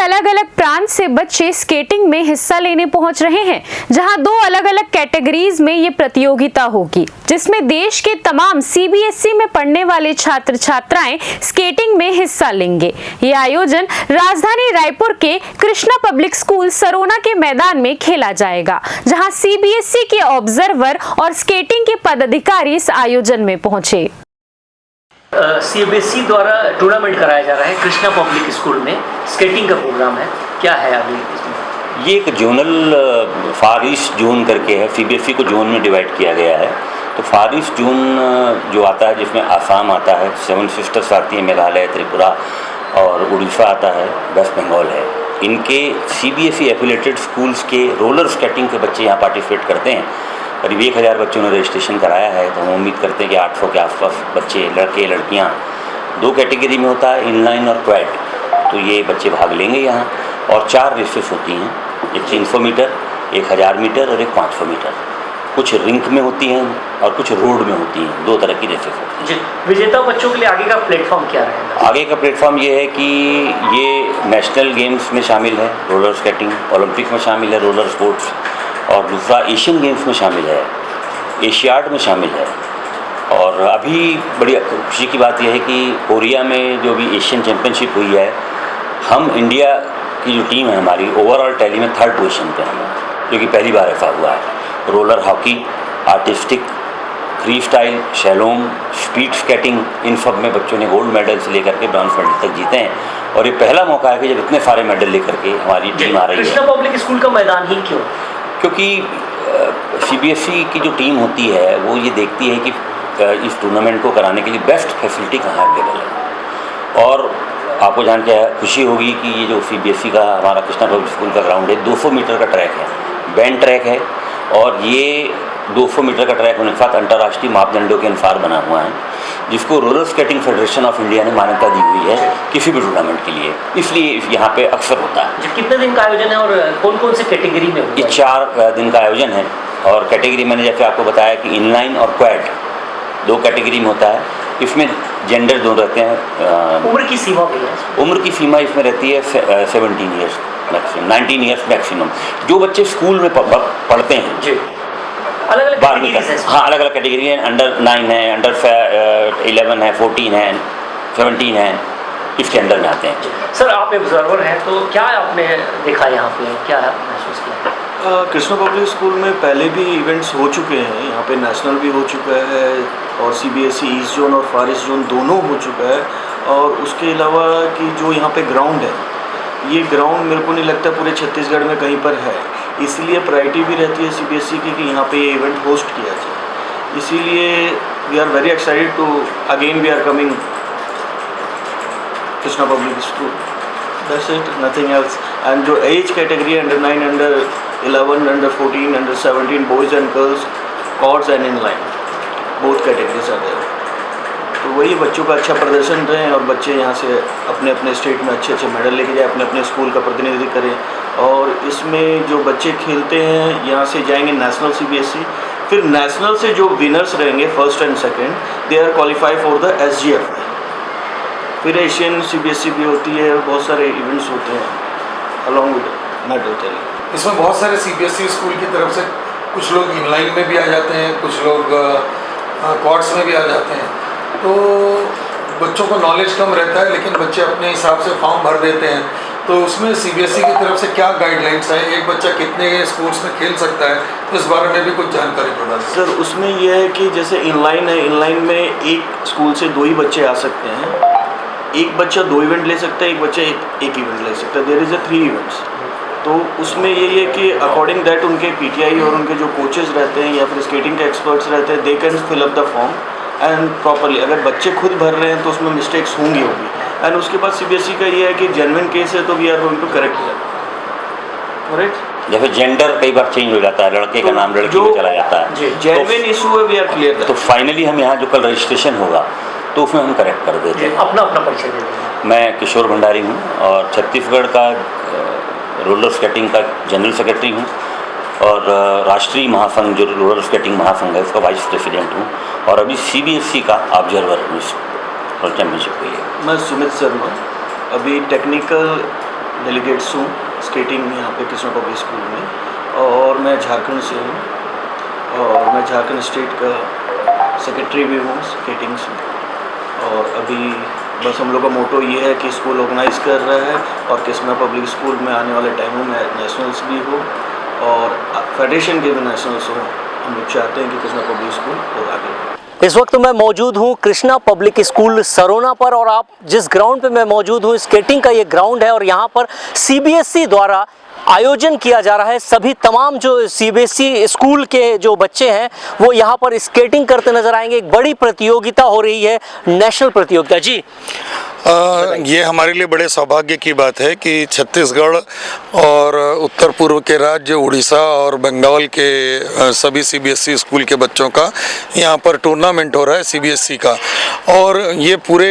अलग अलग प्रांत से बच्चे स्केटिंग में हिस्सा लेने पहुंच रहे हैं, जहां 2 अलग अलग कैटेगरीज में ये प्रतियोगिता होगी, जिसमें देश के तमाम सीबीएसई में पढ़ने वाले छात्र छात्राएं स्केटिंग में हिस्सा लेंगे। ये आयोजन राजधानी रायपुर के कृष्णा पब्लिक स्कूल सरोना के मैदान में खेला जाएगा, जहां सीबीएसई के ऑब्जर्वर और स्केटिंग के पदाधिकारी इस आयोजन में पहुंचे। सीबीएसई द्वारा टूर्नामेंट कराया जा रहा है कृष्णा पब्लिक स्कूल में, स्केटिंग का प्रोग्राम है, क्या है अभी इसमें? ये एक जोनल फार ईस्ट जोन करके है, सीबीएसई को जोन में डिवाइड किया गया है। तो फार ईस्ट जोन जो आता है, जिसमें आसाम आता है, 7 सिस्टर्स आती हैं, मेघालय, त्रिपुरा और उड़ीसा आता है, वेस्ट बंगाल है। इनके सीबीएसई एफिलेटेड स्कूल्स के रोलर स्केटिंग के बच्चे यहाँ पार्टिसिपेट करते हैं। करीब 1000 बच्चों ने रजिस्ट्रेशन कराया है। तो हम उम्मीद करते हैं कि 800 के आसपास बच्चे, लड़के लड़कियाँ, 2 कैटेगरी में होता है, इनलाइन और क्वैड। तो ये बच्चे भाग लेंगे यहाँ। और 4 रेसेस होती हैं, एक 300 मीटर, 1000 मीटर और एक 500 मीटर। कुछ रिंक में होती हैं और कुछ रोड में होती हैं, 2 तरह की रेसेस होती हैं। विजेता बच्चों के लिए आगे का प्लेटफॉर्म क्या रहेगा? आगे का प्लेटफॉर्म ये है कि ये नेशनल गेम्स में शामिल है, रोलर स्केटिंग, ओलंपिक में शामिल है रोलर स्पोर्ट्स, और दूसरा एशियन गेम्स में शामिल है, एशियाड में शामिल है। और अभी बड़ी खुशी की बात यह है कि कोरिया में जो भी एशियन चैम्पियनशिप हुई है, हम इंडिया की जो टीम है हमारी, ओवरऑल टैली में 3rd पोजीशन पे हैं, जो कि पहली बार ऐसा हुआ है। Roller hockey, artistic, free style, slalom, speed skating, इन सब में बच्चों ने गोल्ड मेडल से लेकर के ब्रॉन्ज मेडल तक जीते हैं। और ये पहला मौका है कि जब इतने सारे मेडल लेकर के हमारी टीम आ रही है। कृष्णा पब्लिक स्कूल का मैदान ही क्यों? क्योंकि सीबीएसई की जो टीम होती है वो ये देखती है कि इस टूर्नामेंट को कराने के लिए बेस्ट फैसिलिटी कहाँ अवेलेबल है। और आपको जान के खुशी होगी कि ये जो सीबीएसई का हमारा कृष्णा पब्लिक स्कूल का ग्राउंड है, 200 मीटर का ट्रैक है, बैंड ट्रैक है। और ये 200 मीटर का ट्रैक होने के साथ अंतर्राष्ट्रीय मापदंडों के अनुसार बना हुआ है, जिसको roller skating federation of India ने मान्यता दी हुई है किसी भी टूर्नामेंट के लिए। इसलिए यहाँ पे अक्सर होता है। कितने दिन का आयोजन है और कौन कौन से कैटेगरी में होगा? ये 4 दिन का आयोजन है। और कैटेगरी मैंने जैसे आपको बताया कि इनलाइन और क्वैड 2 कैटेगरी में होता है। इसमें जेंडर 2 रहते हैं। उम्र की सीमा भी है? उम्र की सीमा इसमें रहती है 17 ईयर्स मैक्सिमम, 19 ईयर्स मैक्सिमम। जो बच्चे स्कूल में पढ़ते हैं जी, अलग अलग कैटेगरी है। हाँ, अलग अलग कैटेगरी है। अंडर 9 है, अंडर 11 है, 14 है, 17 है, इसके अंडर में आते हैं। सर, आप ऑब्जर्वर हैं, तो क्या आपने देखा यहाँ पे, क्या महसूस किया? कृष्णा पब्लिक स्कूल में पहले भी इवेंट्स हो चुके हैं। यहाँ पे नेशनल भी हो चुका है और सीबीएसई ईस्ट जोन और फार ईस्ट जोन दोनों हो चुका है। और उसके अलावा कि जो यहाँ पे ग्राउंड है, ये ग्राउंड मेरे को नहीं लगता पूरे छत्तीसगढ़ में कहीं पर है। इसलिए प्रायोरिटी भी रहती है सीबीएसई की कि यहाँ पे ये इवेंट होस्ट किया जाए। इसीलिए we are very excited to again we are coming Krishna public school. That's it, nothing else. And जो age category under 9, under 11, under 14, under 17, boys and girls, quads and in line, both categories are there. तो वही बच्चों का अच्छा प्रदर्शन रहे और बच्चे यहाँ से अपने अपने स्टेट में अच्छे अच्छे मेडल लेके जाए, अपने अपने स्कूल का प्रतिनिधित्व करें। और इसमें जो बच्चे खेलते हैं यहाँ से जाएंगे नेशनल सीबीएसई, फिर नेशनल से जो विनर्स रहेंगे 1st and 2nd, they are qualify for the SGF. फिर एशियन सीबीएसई भी होती है, बहुत सारे इवेंट्स होते हैं अलॉन्ग विद मेडल टेलिंग। इसमें बहुत सारे सीबीएसई स्कूल की तरफ से कुछ लोग इनलाइन में भी आ जाते हैं, कुछ लोग कॉर्ड्स में भी आ जाते हैं। तो बच्चों को नॉलेज कम रहता है, लेकिन बच्चे अपने हिसाब से फॉर्म भर देते हैं। तो उसमें सीबीएसई की तरफ से क्या गाइडलाइंस है, एक बच्चा कितने स्पोर्ट्स में खेल सकता है, तो इस बारे में भी कुछ जानकारी प्रदान। सर, उसमें यह है कि जैसे इनलाइन है, इनलाइन में एक स्कूल से 2 ही बच्चे आ सकते हैं। एक बच्चा 2 इवेंट ले सकता है, एक बच्चा एक इवेंट ले सकता है। There is 3 events. तो उसमें यही है कि अकॉर्डिंग दैट उनके पीटीआई और उनके जो कोचेस रहते हैं या फिर स्केटिंग के एक्सपर्ट्स रहते हैं, they can fill up the form and properly. अगर बच्चे खुद भर रहे हैं तो उसमें मिस्टेक्स होंगी। एंड उसके बाद सीबीएसई का ये है कि जेन्युइन केस है तो we are going to correct that. Right, जैसे जेंडर कई बार चेंज हो जाता है, लड़के का नाम लड़की में चला जाता है, जेन्युइन इशू है, वी आर क्लियर। तो फाइनली हम यहाँ जो कल रजिस्ट्रेशन होगा तो उसमें हम करेक्ट कर देते हैं। अपना परिचय दे दें। मैं किशोर भंडारी हूँ और छत्तीसगढ़ का रोलर स्केटिंग का जनरल सेक्रेटरी हूँ और राष्ट्रीय महासंघ जो रोलर स्केटिंग महासंघ है उसका वाइस प्रेसिडेंट हूँ और अभी सीबीएसई का ऑब्जर्वर हूँ इस चैम्पियनशिप के लिए। मैं सुमित शर्मा, अभी टेक्निकल डेलीगेट्स हूँ स्केटिंग यहाँ पे कृष्णा पब्लिक स्कूल में, और मैं झारखंड से हूँ और मैं झारखंड स्टेट का सेक्रेटरी भी हूँ स्केटिंग से। और अभी बस हम लोग का मोटो ये है कि स्कूल ऑर्गेनाइज कर रहा है और कृष्णा पब्लिक स्कूल में आने वाले टाइमों में नेशनल्स भी हो और फेडरेशन के भी नेशनल्स हो। हम लोग चाहते हैं कि कृष्णा पब्लिक स्कूल और आगे। इस वक्त मैं मौजूद हूँ कृष्णा पब्लिक स्कूल सरोना पर, और आप जिस ग्राउंड पे मैं मौजूद हूँ स्केटिंग का ये ग्राउंड है, और यहाँ पर सीबीएसई द्वारा आयोजन किया जा रहा है। सभी तमाम जो सीबीएसई स्कूल के जो बच्चे हैं वो यहाँ पर स्केटिंग करते नजर आएंगे। एक बड़ी प्रतियोगिता हो रही है, नेशनल प्रतियोगिता। जी ये हमारे लिए बड़े सौभाग्य की बात है कि छत्तीसगढ़ और उत्तर पूर्व के राज्य उड़ीसा और बंगाल के सभी सीबीएसई स्कूल के बच्चों का यहाँ पर टूर्नामेंट हो रहा है सीबीएसई का। और ये पूरे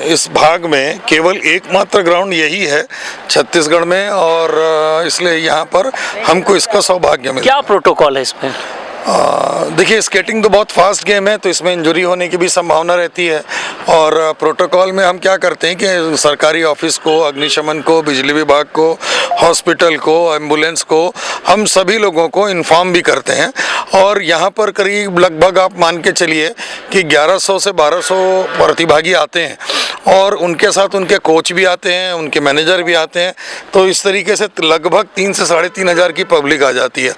इस भाग में केवल एकमात्र ग्राउंड यही है छत्तीसगढ़ में, और इसलिए यहाँ पर हमको इसका सौभाग्य मिला। क्या प्रोटोकॉल है इसमें? देखिए, स्केटिंग तो बहुत फास्ट गेम है, तो इसमें इंजरी होने की भी संभावना रहती है। और प्रोटोकॉल में हम क्या करते हैं कि सरकारी ऑफिस को, अग्निशमन को, बिजली विभाग को, हॉस्पिटल को, एम्बुलेंस को, हम सभी लोगों को इन्फॉर्म भी करते हैं। और यहाँ पर करीब लगभग आप मान के चलिए कि 1100 से 1200 प्रतिभागी आते हैं, और उनके साथ उनके कोच भी आते हैं, उनके मैनेजर भी आते हैं। तो इस तरीके से लगभग 3 से 3,500 की पब्लिक आ जाती है।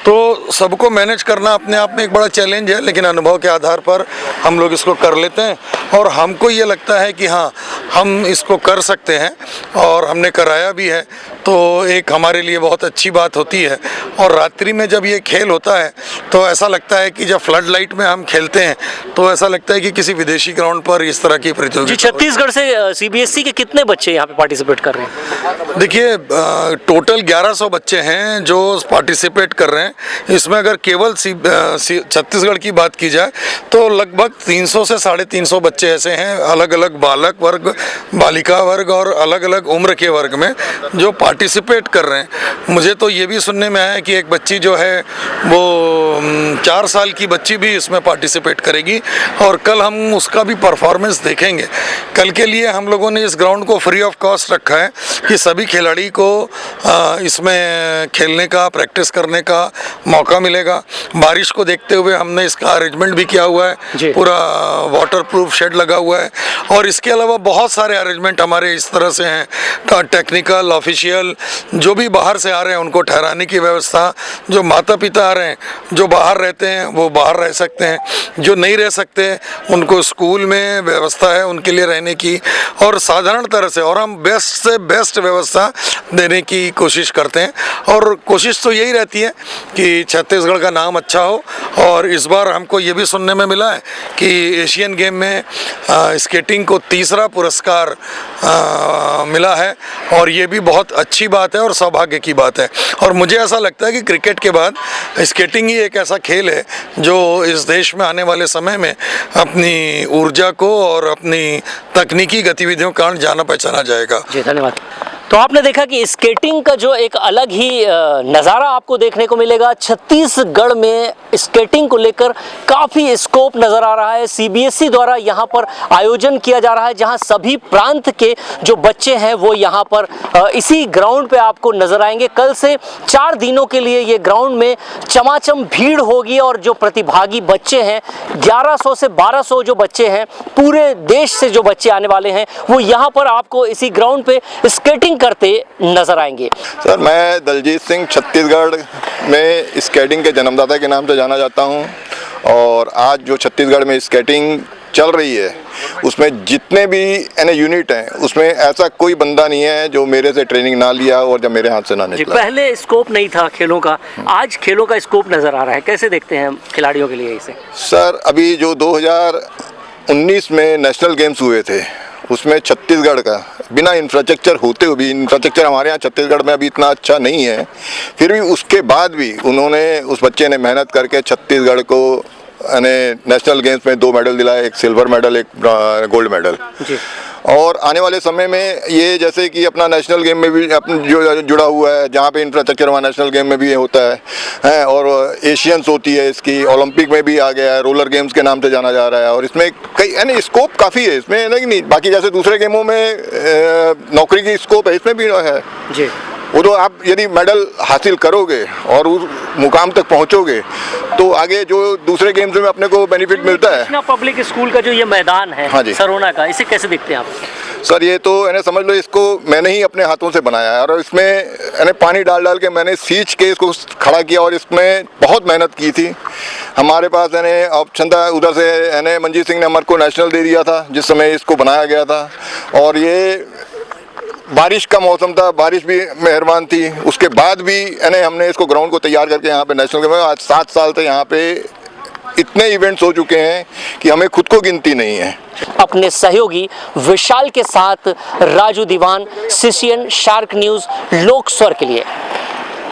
तो सबको मैनेज करना अपने आप में एक बड़ा चैलेंज है, लेकिन अनुभव के आधार पर हम लोग इसको कर लेते हैं। और हमको ये लगता है कि हाँ, हम इसको कर सकते हैं, और हमने कराया भी है, तो एक हमारे लिए बहुत अच्छी बात होती है। और रात्रि में जब ये खेल होता है तो ऐसा लगता है कि जब फ्लड लाइट में हम खेलते हैं तो ऐसा लगता है कि किसी विदेशी ग्राउंड पर इस तरह की प्रतियोगिता। जी, छत्तीसगढ़ से सीबीएसई के कितने बच्चे यहाँ पे पार्टिसिपेट कर रहे हैं? देखिए, टोटल 1100 बच्चे हैं जो पार्टिसिपेट कर रहे हैं। इसमें अगर केवल छत्तीसगढ़ की बात की जाए तो लगभग 300 से 350 बच्चे ऐसे हैं, अलग अलग बालक वर्ग, बालिका वर्ग और अलग अलग उम्र के वर्ग में जो पार्टिसिपेट कर रहे हैं। मुझे तो ये भी सुनने में आया कि एक बच्ची जो है वो 4 साल की बच्ची भी इसमें पार्टिसिपेट करेगी, और कल हम उसका भी परफॉर्मेंस देखेंगे। कल के लिए हम लोगों ने इस ग्राउंड को फ्री ऑफ कॉस्ट रखा है कि सभी खिलाड़ी को इसमें खेलने का, प्रैक्टिस करने का मौका मिलेगा। बारिश को देखते हुए हमने इसका अरेंजमेंट भी किया हुआ है, पूरा वाटरप्रूफ शेड लगा हुआ है। और इसके अलावा बहुत सारे अरेंजमेंट हमारे इस तरह से हैं, टेक्निकल, ऑफिशियल, जो भी बाहर से आ रहे हैं उनको ठहराने की व्यवस्था, जो माता पिता आ रहे हैं, जो बाहर रहते हैं वो बाहर रह सकते हैं, जो नहीं रह सकते उनको स्कूल में व्यवस्था है उनके लिए रहने की, और साधारण तरह से, और हम बेस्ट से बेस्ट व्यवस्था देने की कोशिश करते हैं। और कोशिश तो यही रहती है कि छत्तीसगढ़ का नाम अच्छा हो। और इस बार हमको ये भी सुनने में मिला है कि एशियन गेम में स्केटिंग को 3रा पुरस्कार मिला है, और ये भी बहुत अच्छी बात है और सौभाग्य की बात है। और मुझे ऐसा लगता है कि क्रिकेट के बाद स्केटिंग ही एक ऐसा खेल है जो इस देश में आने वाले समय में अपनी ऊर्जा को और अपनी तकनीकी गतिविधियों के कारण जाना पहचाना जाएगा। जी, धन्यवाद। तो आपने देखा कि स्केटिंग का जो एक अलग ही नज़ारा आपको देखने को मिलेगा। छत्तीसगढ़ में स्केटिंग को लेकर काफ़ी स्कोप नज़र आ रहा है। सीबीएसई द्वारा यहाँ पर आयोजन किया जा रहा है, जहाँ सभी प्रांत के जो बच्चे हैं वो यहाँ पर इसी ग्राउंड पे आपको नज़र आएंगे। कल से 4 दिनों के लिए ये ग्राउंड में चमाचम भीड़ होगी, और जो प्रतिभागी बच्चे हैं 1100 से 1200 जो बच्चे हैं, पूरे देश से जो बच्चे आने वाले हैं वो यहाँ पर आपको इसी ग्राउंड पे स्केटिंग करते नजर आएंगे। सर, मैं दलजीत सिंह छत्तीसगढ़ में स्केटिंग के जन्मदाता के नाम से जाना जाता हूं, और आज जो छत्तीसगढ़ में स्केटिंग चल रही है उसमें जितने भी यूनिट हैं उसमें ऐसा कोई बंदा नहीं है जो मेरे से ट्रेनिंग ना लिया और जब मेरे हाथ से ना निकला। पहले स्कोप नहीं था खेलों का, आज खेलों का स्कोप नजर आ रहा है। कैसे देखते हैं खिलाड़ियों के लिए इसे? सर, अभी जो 2019 में नेशनल गेम्स हुए थे उसमें छत्तीसगढ़ का बिना इंफ्रास्ट्रक्चर होते हुए भी, इंफ्रास्ट्रक्चर हमारे यहाँ छत्तीसगढ़ में अभी इतना अच्छा नहीं है, फिर भी उसके बाद भी उस बच्चे ने मेहनत करके छत्तीसगढ़ को नेशनल गेम्स में 2 मेडल दिलाए, एक सिल्वर मेडल, एक गोल्ड मेडल। और आने वाले समय में ये जैसे कि अपना नेशनल गेम में भी जो जुड़ा हुआ है, जहाँ पे इंफ्रास्ट्रक्चर वहाँ नेशनल गेम में भी ये होता है और एशियंस होती है इसकी, ओलंपिक में भी आ गया है, रोलर गेम्स के नाम से जाना जा रहा है और इसमें कई यानी स्कोप काफ़ी है इसमें, नहीं बाकी जैसे दूसरे गेमों में नौकरी की स्कोप है, इसमें भी है जी। वो तो आप यदि मेडल हासिल करोगे और उस मुकाम तक पहुंचोगे तो आगे जो दूसरे गेम्स में अपने को बेनिफिट मिलता है। कृष्णा पब्लिक स्कूल का जो ये मैदान है, हाँ जी। सरोना का, इसे कैसे देखते हैं आप? सर ये तो यानी समझ लो इसको मैंने ही अपने हाथों से बनाया है और इसमें यानी पानी डाल डाल के मैंने सींच के इसको खड़ा किया और इसमें बहुत मेहनत की थी। हमारे पास यानी ऑप्शन था उधर से, यानी मंजीत सिंह ने हमारे को नेशनल दे दिया था जिस समय इसको बनाया गया था और ये बारिश का मौसम था, बारिश भी मेहरबान थी, उसके बाद भी यानी हमने इसको ग्राउंड को तैयार करके यहाँ पे नेशनल गेम, आज 7 साल से यहाँ पे इतने इवेंट्स हो चुके हैं कि हमें खुद को गिनती नहीं है। अपने सहयोगी विशाल के साथ राजू दीवान, CCN शार्क न्यूज़, लोक स्वर के लिए।